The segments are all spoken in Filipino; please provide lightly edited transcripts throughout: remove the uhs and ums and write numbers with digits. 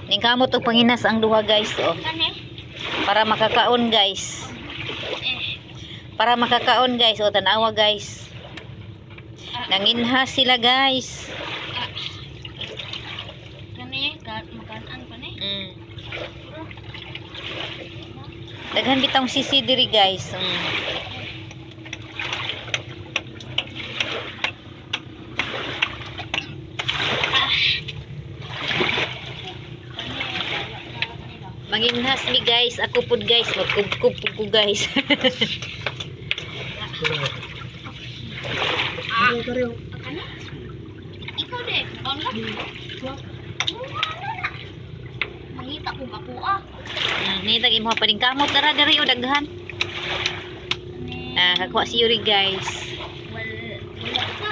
Ning kamot og panginas ang duha guys oh. Para makakaon guys. Para makakaon guys oh, tanawa guys. Nanginha sila guys. Kani makanan pa ni. Daghan bitang sisi diri guys. Manginhas mi guys, ako pud guys, magkubkub ko guys. Ikaw de, on lang. Mangita ko ako Nitag imo pa ding kamot dara diri o daghan. Kakuha si Yuri guys. Wala ka.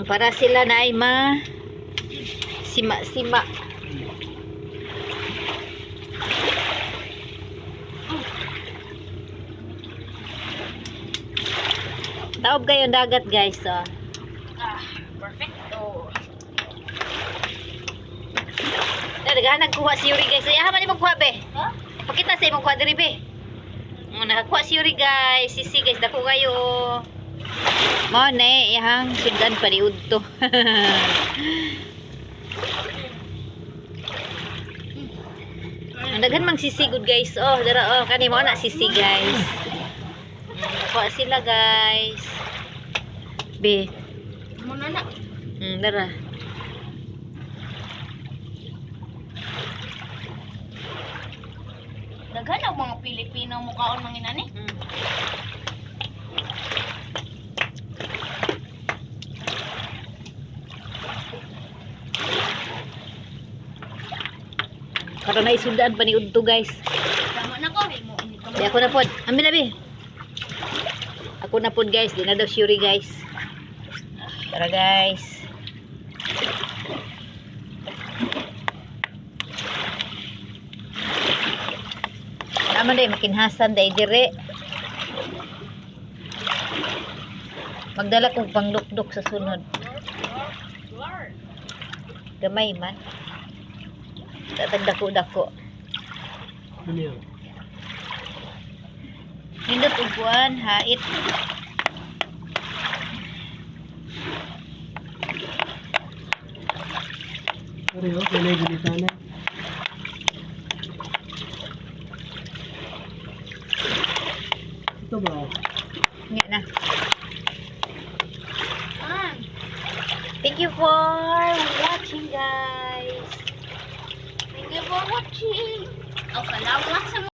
Para sila na ay sima. Taob kayo dagat guys oh. Perfecto. Daghan nagkuha si Yuri guys. Ay man imong kuha be. Ha? Pakita sa imong kuha diri be. Nakakuha si Yuri guys. Sisi guys dako kayo. Mo na ihang sundan pa ni udto. Ang daghan mang sisigod guys. Oh, dara oh kani mo na sisi guys. Kuha sila guys. Be. Muna na. Dara. Daghan ang mga Pilipino mukhaon manginani. Karon na isundaan pa ni udto guys. Tama na ko. Di ako na pod. Amin na be. Ako na pod guys. Di na daw Shuri guys. Tara guys. Naman day makinhasan day dire. Magdala kong pangdukdok sa sunod. Gamay man. Tatag dako-dako. Hindot upuan, hait. Ariyo, ginay-ginita na. Ito ba? Nga na. Thank you for watching guys. Thank you for watching. Oh, salamat sa